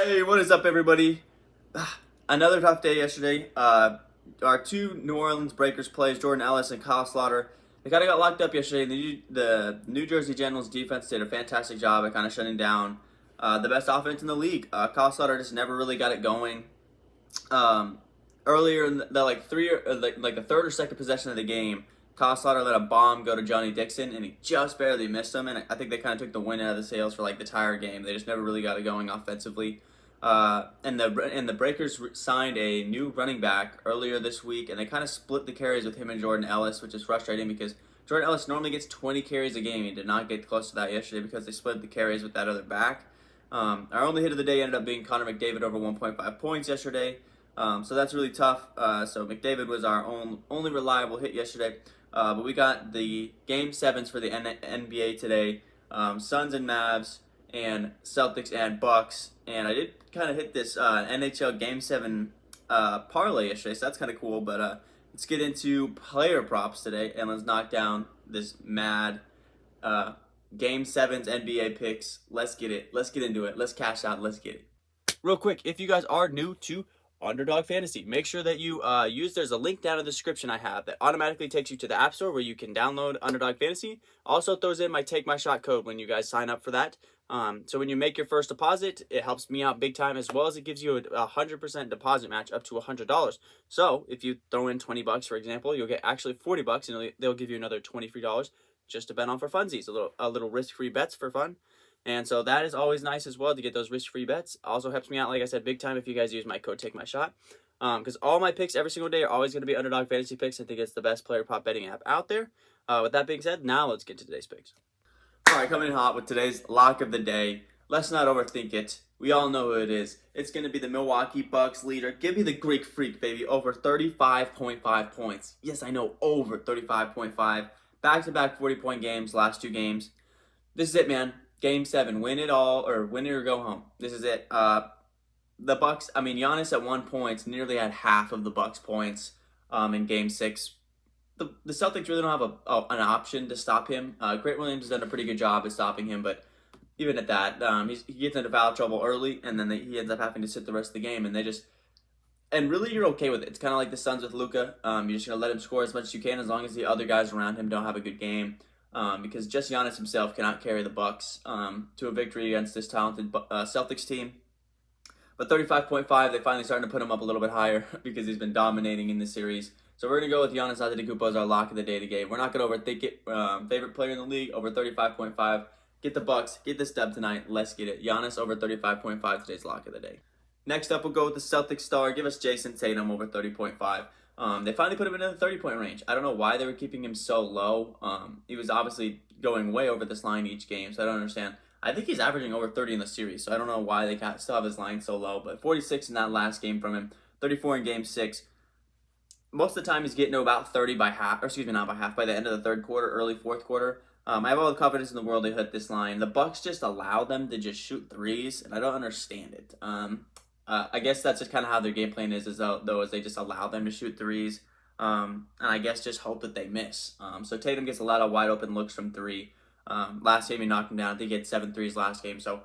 Hey, what is up, everybody? Another tough day yesterday. Our two New Orleans Breakers plays, Jordan Ellis and Kyle Slaughter, they kind of got locked up yesterday. The New Jersey Generals defense did a fantastic job at kind of shutting down the best offense in the league. Kyle Slaughter just never really got it going. Um, Earlier in the like the third or second possession of the game, Kyle Slaughter let a bomb go to Johnny Dixon, and he just barely missed him. And I think they kind of took the wind out of the sails for like the entire game. They just never really got it going offensively. And the Breakers signed a new running back earlier this week, and they kind of split the carries with him and Jordan Ellis, which is frustrating because Jordan Ellis normally gets 20 carries a game. He did not get close to that yesterday because they split the carries with that other back. Our only hit of the day ended up being Connor McDavid over 1.5 points yesterday. So that's really tough. So McDavid was our only reliable hit yesterday. But we got the Game 7's for the NBA today. Suns and Mavs and Celtics and Bucks. And I did kind of hit this NHL Game 7 parlay yesterday, so that's kind of cool. But let's get into player props today, and let's knock down this mad Game 7's NBA picks. Let's get it. Let's get into it. Let's cash out. Let's get it. Real quick, if you guys are new to Underdog Fantasy, make sure that you there's a link down in the description I have that automatically takes you to the App Store where you can download Underdog Fantasy. Also throws in my Take My Shot code when you guys sign up for that. So when you make your first deposit, it helps me out big time, as well as it gives you a 100% deposit match up to $100. So if you throw in $20, for example, you'll get actually $40, and they'll give you another $20 free dollars just to bet on for funsies, a little risk-free bets for fun. And so that is always nice as well to get those risk-free bets. Also helps me out, like I said, big time if you guys use my code TAKEMYSHOT. Because all my picks every single day are always going to be Underdog Fantasy picks. I think it's the best player prop betting app out there. With that being said, now let's get to today's picks. All right, coming in hot with today's lock of the day. Let's not overthink it. We all know who it is. It's going to be the Milwaukee Bucks leader. Give me the Greek Freak, baby. Over 35.5 points. Yes, I know, over 35.5. Back-to-back 40-point games, last two games. This is it, man. Game 7, win it all, or win it or go home. This is it. The Bucks, Giannis at 1 point nearly had half of the Bucks points in Game 6. The Celtics really don't have an option to stop him. Grant Williams has done a pretty good job at stopping him, but even at that, he gets into foul trouble early, and then he ends up having to sit the rest of the game, and really you're okay with it. It's kind of like the Suns with Luka. You're just going to let him score as much as you can as long as the other guys around him don't have a good game. Because just Giannis himself cannot carry the Bucks to a victory against this talented Celtics team. But 35.5, they finally starting to put him up a little bit higher because he's been dominating in this series. So we're going to go with Giannis Antetokounmpo as our lock of the day today. We're not going to overthink it. Favorite player in the league, over 35.5. Get the Bucks. Get this dub tonight. Let's get it. Giannis over 35.5, today's lock of the day. Next up, we'll go with the Celtics star. Give us Jayson Tatum over 30.5. They finally put him in the 30-point range. I don't know why they were keeping him so low. He was obviously going way over this line each game, so I don't understand. I think he's averaging over 30 in the series, so I don't know why they still have his line so low. But 46 in that last game from him, 34 in Game 6. Most of the time he's getting to about 30 by half, or excuse me, not by half, by the end of the third quarter, early fourth quarter. I have all the confidence in the world they hit this line. The Bucks just allow them to just shoot threes, and I don't understand it. I guess that's just kind of how their game plan is though, as they just allow them to shoot threes, and I guess just hope that they miss. So Tatum gets a lot of wide open looks from three. Last game he knocked him down. I think he had 7 threes last game. So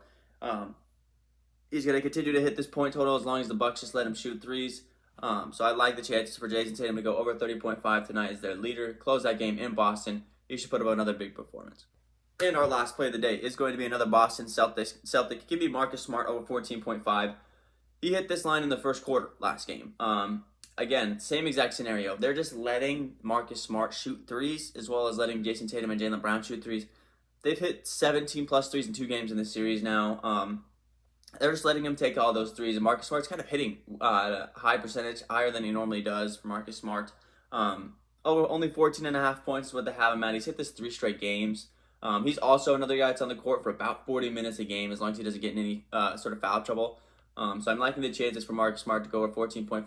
he's going to continue to hit this point total as long as the Bucks just let him shoot threes. So I like the chances for Jayson Tatum to go over 30.5 tonight as their leader. Close that game in Boston. He should put up another big performance. And our last play of the day is going to be another Boston Celtic. Give me Marcus Smart over 14.5. He hit this line in the first quarter last game. Again, same exact scenario. They're just letting Marcus Smart shoot threes as well as letting Jayson Tatum and Jaylen Brown shoot threes. They've hit 17 plus threes in 2 games in this series now. They're just letting him take all those threes, and Marcus Smart's kind of hitting a high percentage, higher than he normally does for Marcus Smart. Only 14.5 points is what they have him at. He's hit this 3 straight games. He's also another guy that's on the court for about 40 minutes a game as long as he doesn't get in any sort of foul trouble. So I'm liking the chances for Marcus Smart to go over 14.5.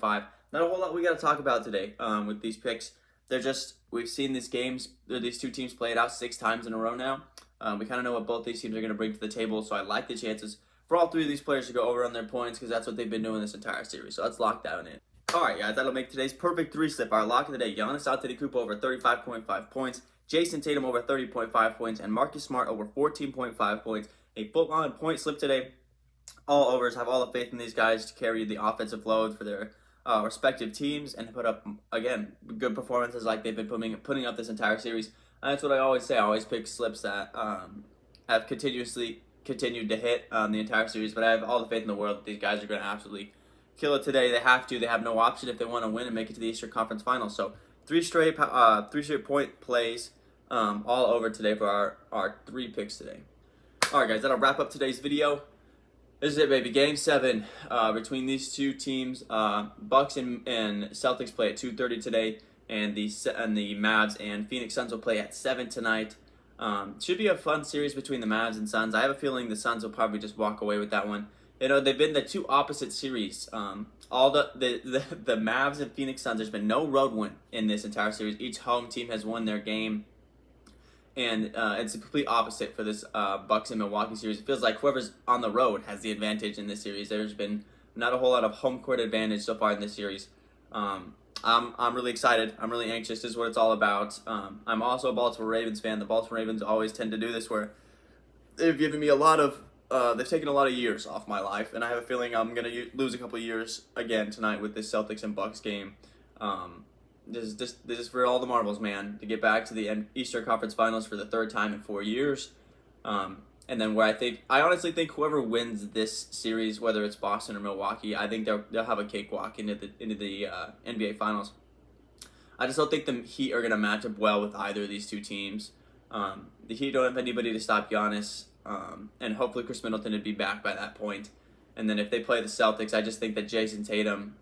Not a whole lot we got to talk about today with these picks. We've seen these two teams play it out 6 times in a row now. We kind of know what both these teams are going to bring to the table, so I like the chances for all 3 of these players to go over on their points because that's what they've been doing this entire series. So let's lock that in. All right, guys, that'll make today's perfect 3-slip. Our lock of the day, Giannis Antetokounmpo over 35.5 points, Jayson Tatum over 30.5 points, and Marcus Smart over 14.5 points. A full-on point slip today. all overs. Have all the faith in these guys to carry the offensive load for their respective teams and put up, again, good performances like they've been putting up this entire series. And that's what I always say. I always pick slips that have continued to hit the entire series. But I have all the faith in the world that these guys are going to absolutely kill it today. They have to. They have no option if they want to win and make it to the Eastern Conference Finals. So three straight point plays all over today for our 3 picks today. All right, guys, that'll wrap up today's video. This is it, baby. Game 7 between these two teams. Bucks and Celtics play at 2:30 today, and the Mavs and Phoenix Suns will play at 7 tonight. Should be a fun series between the Mavs and Suns. I have a feeling the Suns will probably just walk away with that one. You know, they've been the two opposite series. All the Mavs and Phoenix Suns, there's been no road win in this entire series. Each home team has won their game. And it's a complete opposite for this Bucks and Milwaukee series. It feels like whoever's on the road has the advantage in this series. There's been not a whole lot of home court advantage so far in this series. I'm really excited. I'm really anxious. This is what it's all about. I'm also a Baltimore Ravens fan. The Baltimore Ravens always tend to do this where they've given me they've taken a lot of years off my life, and I have a feeling I'm going to lose a couple of years again tonight with this Celtics and Bucks game. This is for all the marbles, man, to get back to the Eastern Conference Finals for the 3rd time in 4 years. And then I honestly think whoever wins this series, whether it's Boston or Milwaukee, I think they'll have a cakewalk into the NBA Finals. I just don't think the Heat are going to match up well with either of these two teams. The Heat don't have anybody to stop Giannis, and hopefully Chris Middleton would be back by that point. And then if they play the Celtics, I just think that Jayson Tatum,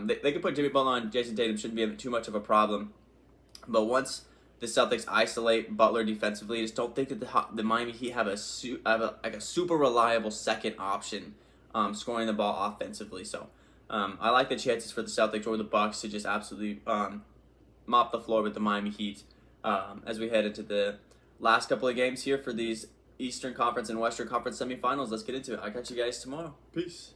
they could put Jimmy Butler on. Jayson Tatum shouldn't be too much of a problem. But once the Celtics isolate Butler defensively, I just don't think that the Miami Heat have a super reliable second option scoring the ball offensively. So I like the chances for the Celtics or the Bucks to just absolutely mop the floor with the Miami Heat as we head into the last couple of games here for these Eastern Conference and Western Conference semifinals. Let's get into it. I'll catch you guys tomorrow. Peace.